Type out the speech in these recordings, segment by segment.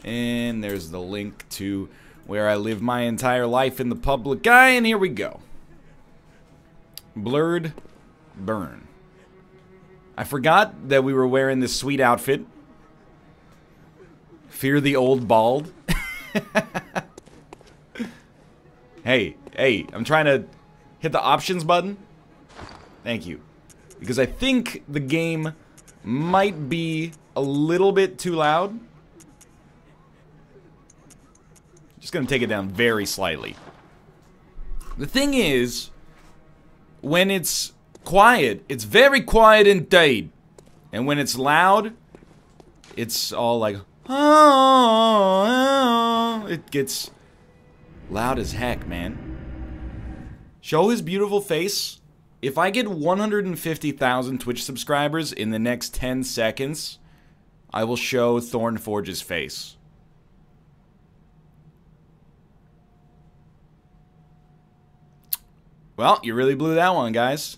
And there's the link to where I live my entire life in the public eye, and here we go. Blurred Burn. I forgot that we were wearing this sweet outfit. Fear the old bald. Hey, I'm trying to hit the options button. Thank you. Because I think the game might be a little bit too loud. Just gonna take it down very slightly. The thing is, when it's quiet, it's very quiet indeed. And when it's loud, it's all like, oh, it gets loud as heck, man. Show his beautiful face. If I get 150,000 Twitch subscribers in the next 10 seconds, I will show Thornforge's face. Well, you really blew that one, guys.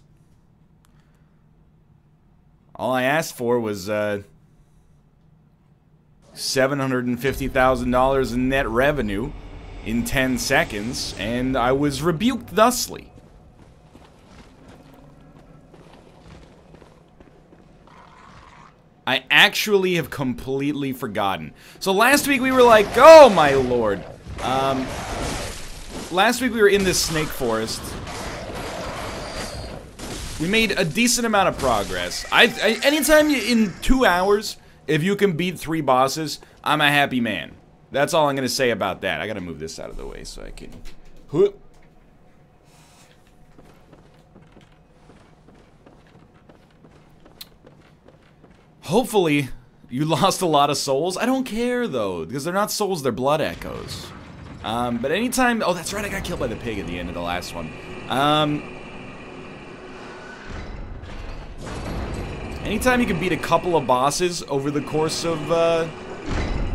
All I asked for was $750,000 in net revenue in 10 seconds, and I was rebuked thusly. I actually have completely forgotten. So last week we were like, oh my lord. Last week we were in this snake forest. We made a decent amount of progress. Anytime in 2 hours, if you can beat 3 bosses, I'm a happy man. That's all I'm gonna say about that. I gotta move this out of the way so I can... Hopefully, you lost a lot of souls. I don't care, though, because they're not souls, they're blood echoes. But anytime... Oh, that's right, I got killed by the pig at the end of the last one. Anytime you can beat a couple of bosses over the course of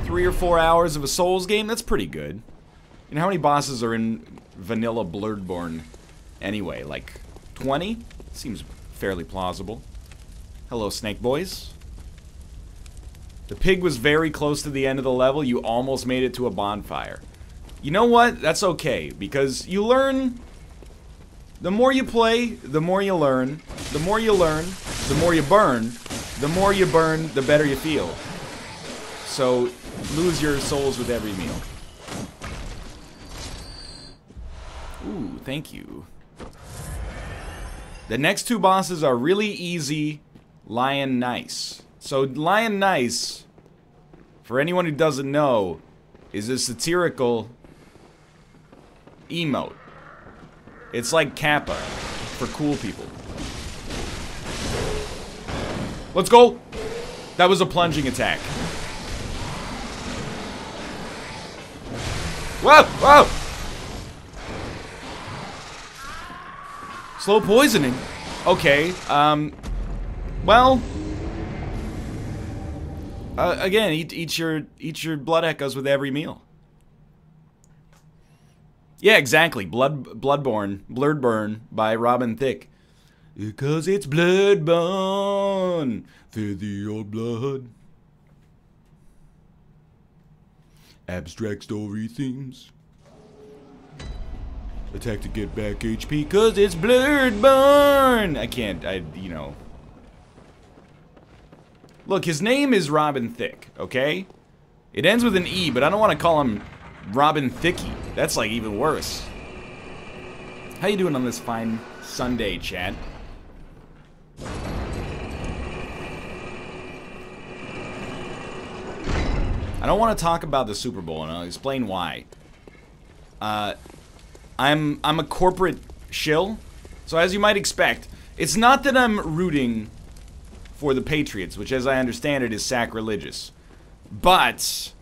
3 or 4 hours of a Souls game, that's pretty good. You know how many bosses are in vanilla Bloodborne anyway? Like 20? Seems fairly plausible. Hello, Snake Boys. The pig was very close to the end of the level. You almost made it to a bonfire. You know what? That's okay, because you learn... The more you play, the more you learn. The more you learn, the more you burn. The more you burn, the better you feel. So, lose your souls with every meal. Ooh, thank you. The next 2 bosses are really easy, Lion Nice. So, Lion Nice, for anyone who doesn't know, is a satirical emote. It's like Kappa for cool people. Let's go! That was a plunging attack. Whoa! Whoa! Slow poisoning? Okay, well... again, eat your blood echoes with every meal. Yeah, exactly. Bloodborne by Robin Thicke. Because it's Bloodborne, fear the old blood. Abstract story themes. Attack to get back HP, cause it's Bloodborne. You know. Look, his name is Robin Thicke, okay? It ends with an E, but I don't want to call him Robin Thicke. That's like even worse. How you doing on this fine Sunday, chat? I don't want to talk about the Super Bowl, and I'll explain why. I'm a corporate shill, so as you might expect, it's not that I'm rooting for the Patriots, which as I understand it is sacrilegious, but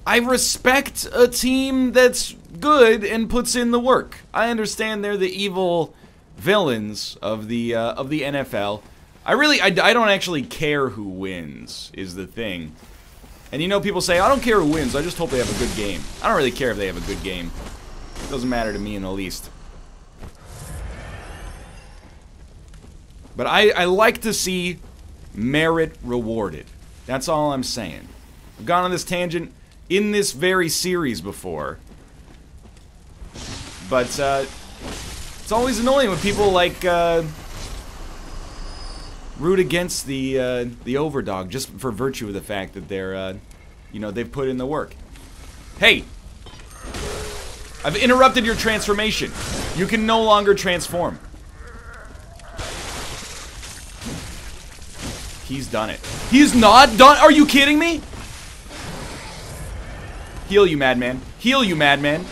I respect a team that's good and puts in the work. I understand they're the evil villains of the NFL. I don't actually care who wins, is the thing. And you know, people say, I don't care who wins, I just hope they have a good game. I don't really care if they have a good game. It doesn't matter to me in the least. But I like to see merit rewarded. That's all I'm saying. I've gone on this tangent in this very series before. But, it's always annoying when people, like, root against the overdog just for virtue of the fact that they're, you know, they've put in the work. Hey! I've interrupted your transformation. You can no longer transform. He's done it. He's not done? Are you kidding me? Heal, you madman. Heal, you madman.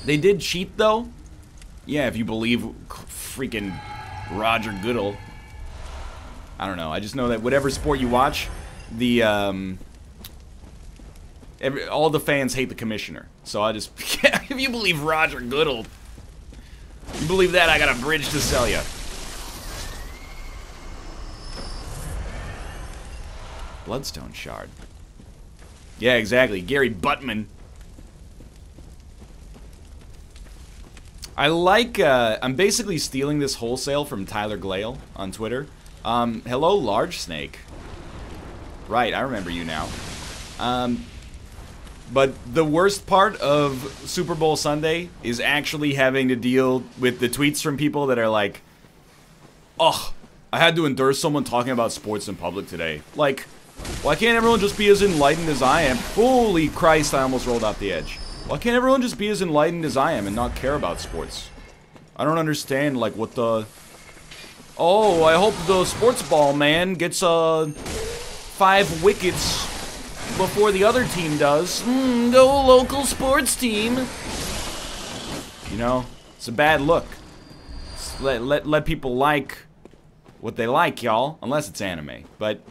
They did cheat, though? Yeah, if you believe freaking Roger Goodell. I don't know. I just know that whatever sport you watch, the, all the fans hate the commissioner. So I just, if you believe Roger Goodell, you believe that, I got a bridge to sell you. Bloodstone shard. Yeah, exactly. Gary Buttman. I like, I'm basically stealing this wholesale from Tyler Glale on Twitter. Hello, Large Snake. Right, I remember you now. But the worst part of Super Bowl Sunday is actually having to deal with the tweets from people that are like, "Ugh, I had to endure someone talking about sports in public today. Like, why can't everyone just be as enlightened as I am?" Holy Christ, I almost rolled off the edge. Why can't everyone just be as enlightened as I am and not care about sports? I don't understand, like, what the... Oh, I hope the sports ball man gets, 5 wickets before the other team does. Go local sports team. You know, it's a bad look. Let people like what they like, y'all. Unless it's anime. But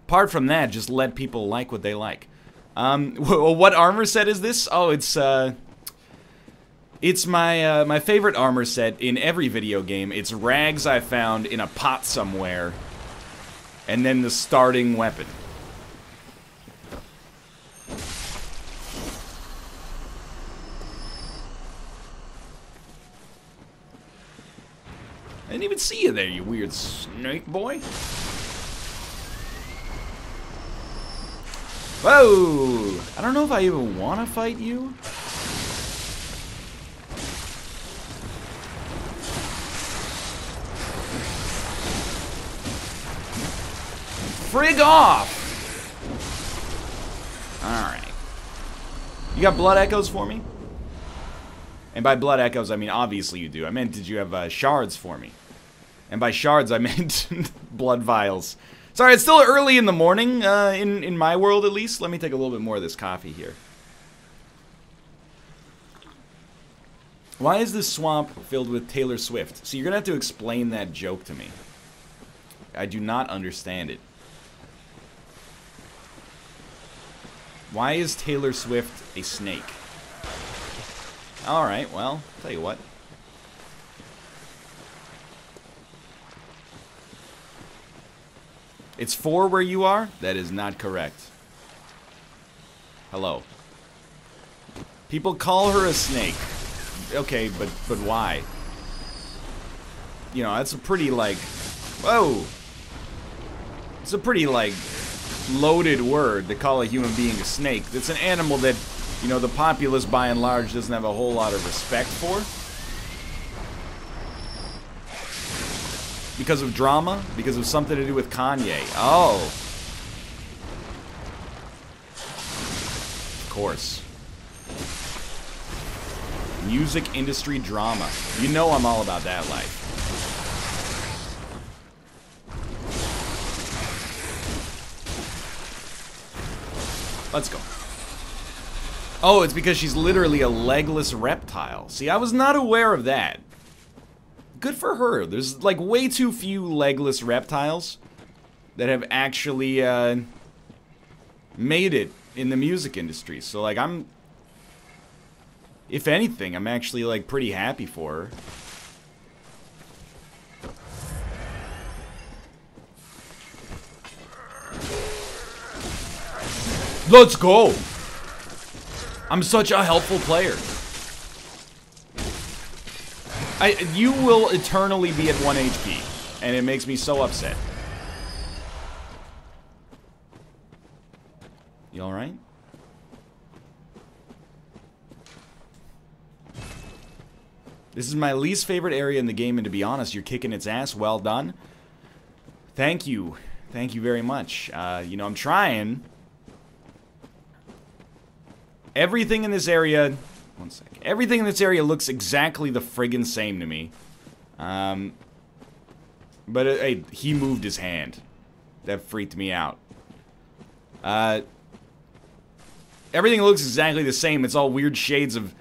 apart from that, just let people like what they like. What armor set is this? Oh, it's my my favorite armor set in every video game. It's rags I found in a pot somewhere, and then the starting weapon. I didn't even see you there, you weird snake boy. Whoa! I don't know if I even want to fight you. Frig off! Alright. You got blood echoes for me? And by blood echoes, I mean obviously you do. I meant, did you have shards for me? And by shards, I meant blood vials. Sorry, it's still early in the morning, in my world at least. Let me take a little bit more of this coffee here. Why is this swamp filled with Taylor Swift? So you're gonna have to explain that joke to me. I do not understand it. Why is Taylor Swift a snake? Alright, well, tell you what. It's 4 where you are? That is not correct. Hello. People call her a snake. Okay, but why? You know, that's a pretty, like... Whoa! It's a pretty, like, loaded word to call a human being a snake. It's an animal that, you know, the populace by and large doesn't have a whole lot of respect for. Because of drama? Because of something to do with Kanye? Oh. Of course. Music industry drama. You know I'm all about that life. Let's go. Oh, it's because she's literally a legless reptile. See, I was not aware of that. Good for her. There's, like, way too few legless reptiles that have actually, made it in the music industry. So, like, if anything, I'm actually, like, pretty happy for her. Let's go! I'm such a helpful player. You will eternally be at 1 HP, and it makes me so upset. You alright? This is my least favorite area in the game, and to be honest, you're kicking its ass. Well done. Thank you. Thank you very much. You know, I'm trying. Everything in this area... One second. Everything in this area looks exactly the friggin' same to me. But hey, he moved his hand. That freaked me out. Everything looks exactly the same. It's all weird shades of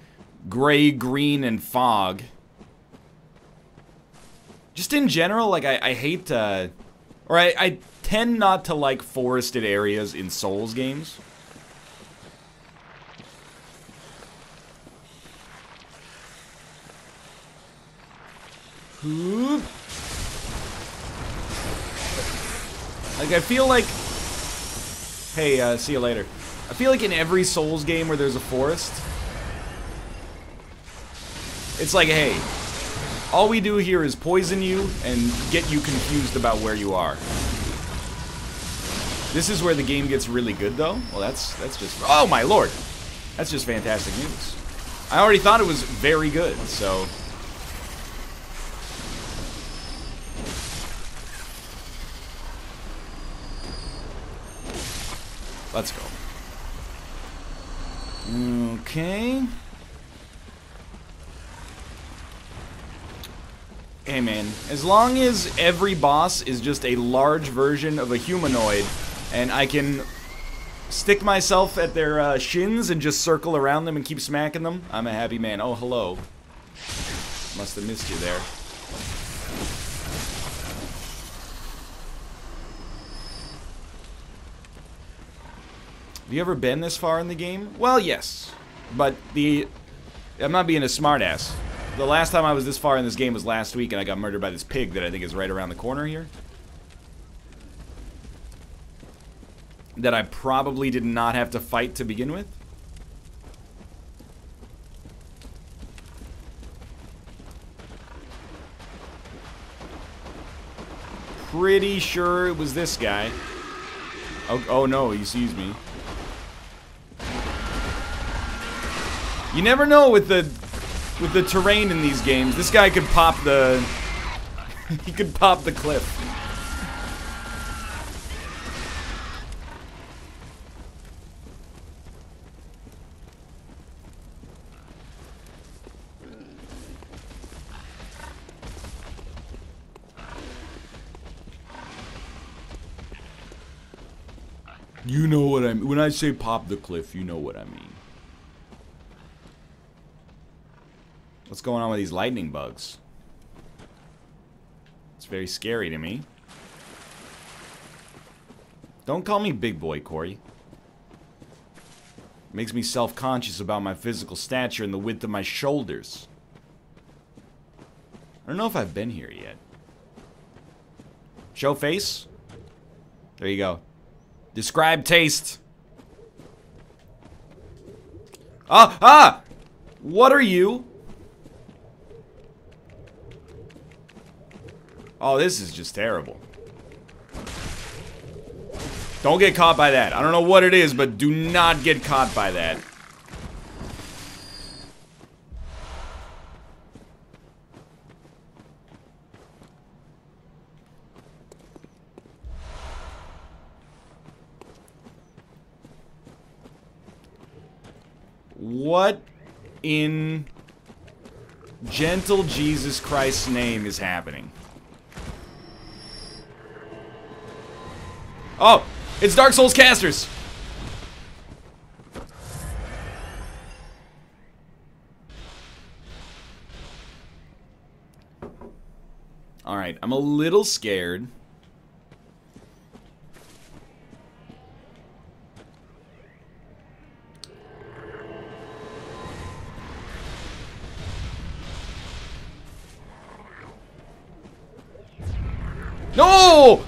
gray, green, and fog. Just in general, like, I hate, or I tend not to like forested areas in Souls games. Like, I feel like... Hey, see you later. I feel like in every Souls game where there's a forest, it's like, hey, all we do here is poison you and get you confused about where you are. This is where the game gets really good, though. Well, that's just... Oh, my lord! That's just fantastic news. I already thought it was very good, so... Let's go. Okay. Hey man, as long as every boss is just a large version of a humanoid, and I can stick myself at their shins and just circle around them and keep smacking them, I'm a happy man. Oh, hello. Must have missed you there. Have you ever been this far in the game? Well, yes. But I'm not being a smartass. The last time I was this far in this game was last week, and I got murdered by this pig that I think is right around the corner here. That I probably did not have to fight to begin with. Pretty sure it was this guy. Oh no, he sees me. You never know with the terrain in these games. This guy could pop the... he could pop the cliff. You know what I mean. When I say pop the cliff, you know what I mean. What's going on with these lightning bugs? It's very scary to me. Don't call me big boy, Corey. Makes me self-conscious about my physical stature and the width of my shoulders. I don't know if I've been here yet. Show face? There you go. Describe taste. Ah! What are you? Oh, this is just terrible. Don't get caught by that. I don't know what it is, but do not get caught by that. What in gentle Jesus Christ's name is happening? Oh, it's Dark Souls casters. All right, I'm a little scared. No!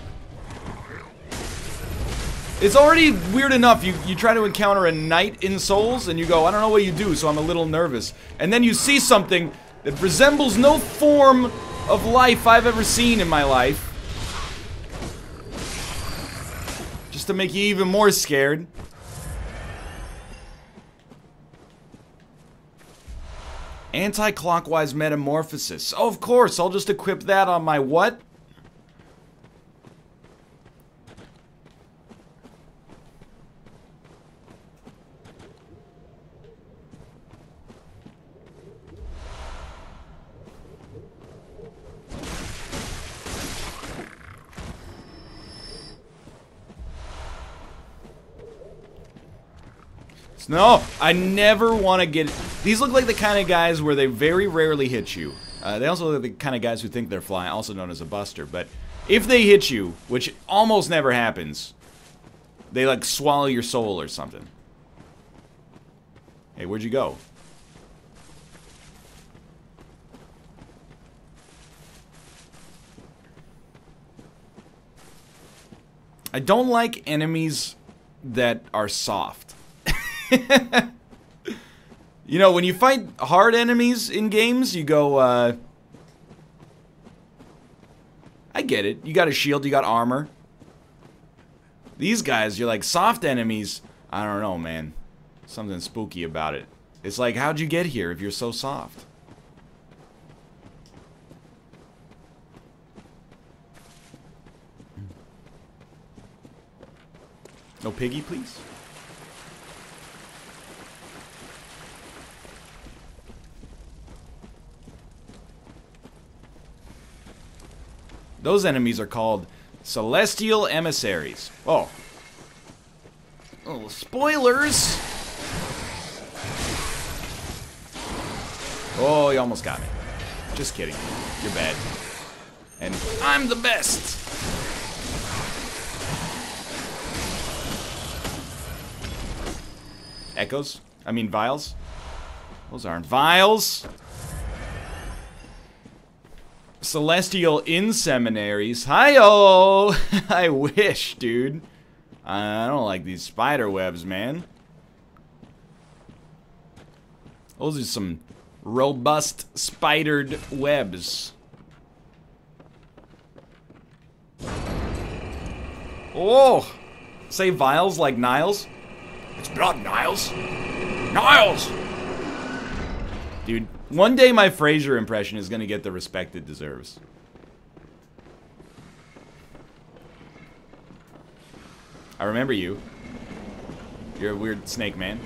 It's already weird enough. You try to encounter a knight in Souls, and you go, I don't know what you do, so I'm a little nervous. And then you see something that resembles no form of life I've ever seen in my life. Just to make you even more scared. Anti-clockwise metamorphosis. Oh, of course, I'll just equip that on my what? No, I never want to get... These look like the kind of guys where they very rarely hit you. They also look like the kind of guys who think they're fly, also known as a buster. But if they hit you, which almost never happens, they like swallow your soul or something. Hey, where'd you go? I don't like enemies that are soft. You know, when you fight hard enemies in games, you go, I get it. You got a shield, you got armor. These guys, you're like, soft enemies, I don't know, man. Something spooky about it. It's like, how'd you get here if you're so soft? No piggy, please? Those enemies are called Celestial Emissaries. Oh. Oh, spoilers! Oh, you almost got me. Just kidding. You're bad. And I'm the best! Echoes? I mean vials? Those aren't vials! Celestial Inseminaries. Hi-oh! I wish, dude. I don't like these spider webs, man. Those are some robust spidered webs. Oh! Say vials like Niles? It's blood, Niles. Niles! Dude, one day my Frasier impression is gonna get the respect it deserves. I remember you. You're a weird snake man.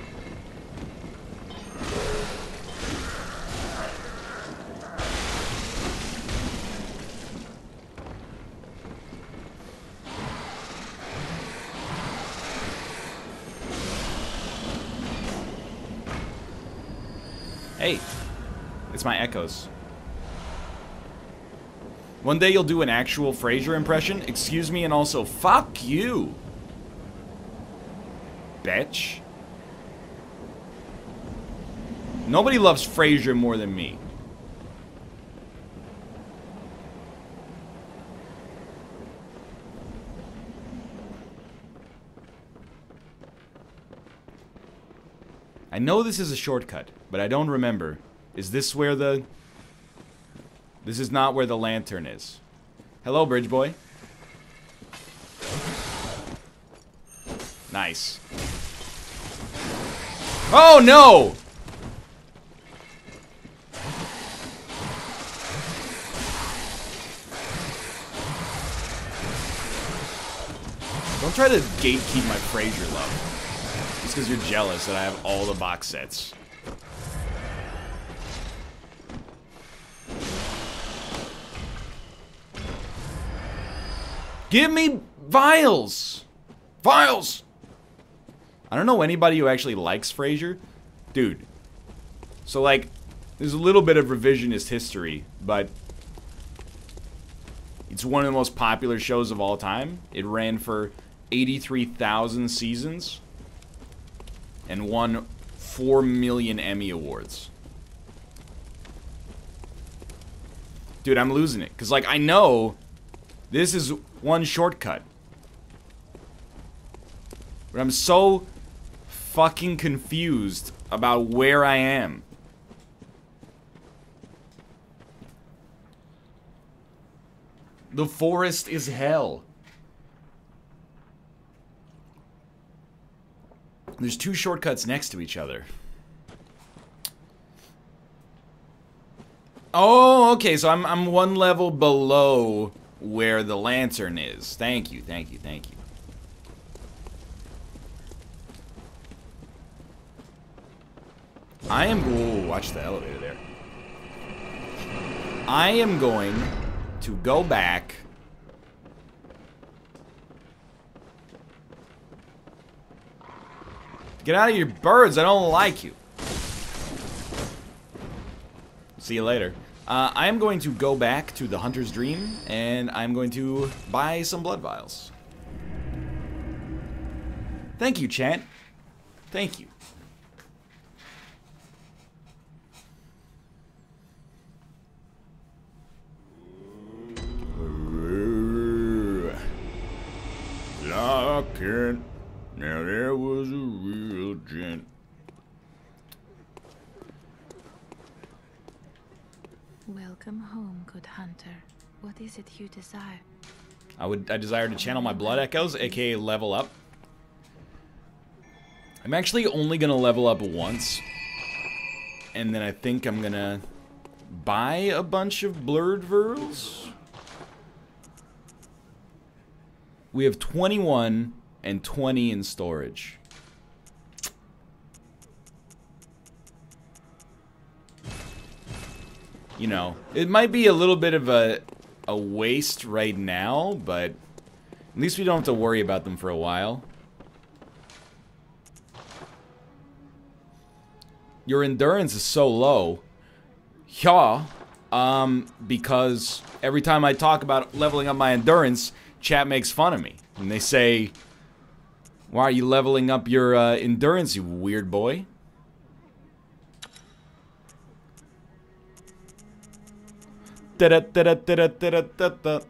Hey, it's my echoes. One day you'll do an actual Frasier impression. Excuse me, and also fuck you, bitch. Nobody loves Frasier more than me. I know this is a shortcut, but I don't remember. Is this where the... This is not where the lantern is. Hello, bridge boy. Nice. Oh, no! Don't try to gatekeep my Frasier love. Just because you're jealous that I have all the box sets. Give me vials! Vials! I don't know anybody who actually likes Frasier. Dude. So, like, there's a little bit of revisionist history, but it's one of the most popular shows of all time. It ran for 83,000 seasons and won 4 million Emmy Awards. Dude, I'm losing it. Because, like, I know this is one shortcut. But I'm so fucking confused about where I am. The forest is hell. There's 2 shortcuts next to each other. Oh, okay, so I'm 1 level below where the lantern is. Thank you, thank you, thank you. I am... Ooh, watch the elevator there. I am going to go back... Get out of your birds, I don't like you. See you later. I am going to go back to the Hunter's Dream, and I'm going to buy some blood vials. Thank you, chat. Thank you. Lock-in. Now there was a real gent. Welcome home, good hunter. What is it you desire? I desire to channel my blood echoes, aka level up. I'm actually only gonna level up once. And then I think I'm gonna buy a bunch of blurred virls. We have 21 and 20 in storage. You know, it might be a little bit of a waste right now, but at least we don't have to worry about them for a while. Your endurance is so low. Yeah, because every time I talk about leveling up my endurance, chat makes fun of me. And they say, why are you leveling up your endurance, you weird boy? Da-da-da-da-da-da-da-da.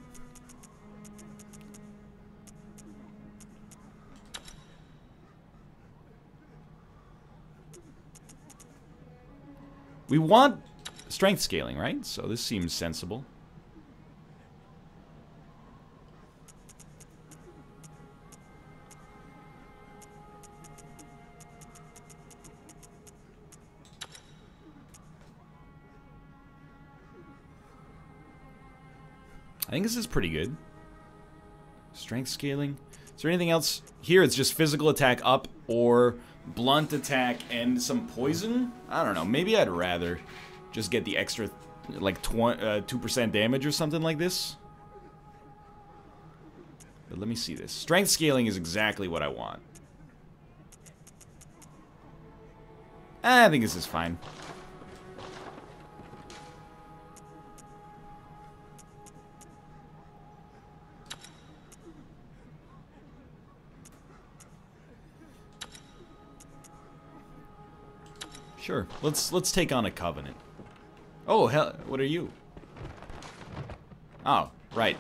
We want strength scaling, right? So this seems sensible. I think this is pretty good. Strength scaling. Is there anything else? Here it's just physical attack up or blunt attack and some poison? I don't know. Maybe I'd rather just get the extra, like, 2% damage or something like this. But let me see this. Strength scaling is exactly what I want. I think this is fine. Sure. Let's take on a covenant. Oh, hell, what are you? Oh, right.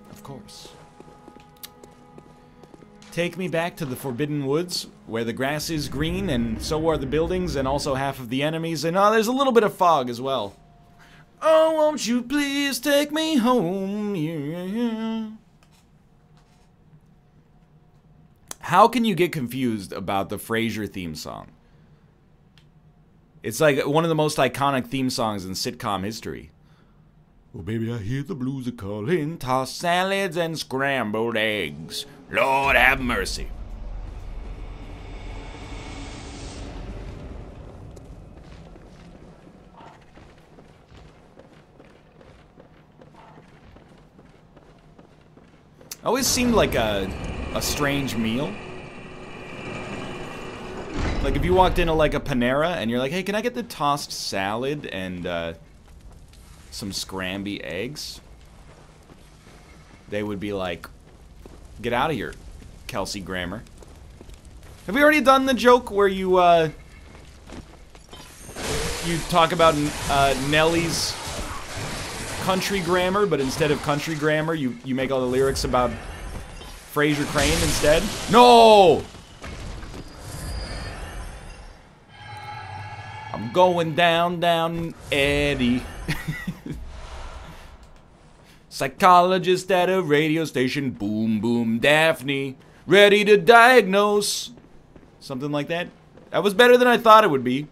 Of course. Take me back to the Forbidden Woods, where the grass is green, and so are the buildings, and also half of the enemies, and there's a little bit of fog as well. Oh, won't you please take me home, yeah. How can you get confused about the Frasier theme song? It's like one of the most iconic theme songs in sitcom history. Oh, baby, I hear the blues are calling. Tossed salads and scrambled eggs. Lord have mercy. Always seemed like a strange meal. Like if you walked into like a Panera and you're like, hey, can I get the tossed salad and some scramby eggs? They would be like, get out of here, Kelsey Grammer. Have we already done the joke where you you talk about Nelly's country grammar, but instead of country grammar, you make all the lyrics about Frasier Crane instead? No! I'm going down, down, Eddie. Psychologist at a radio station. Boom, boom, Daphne. Ready to diagnose. Something like that. That was better than I thought it would be.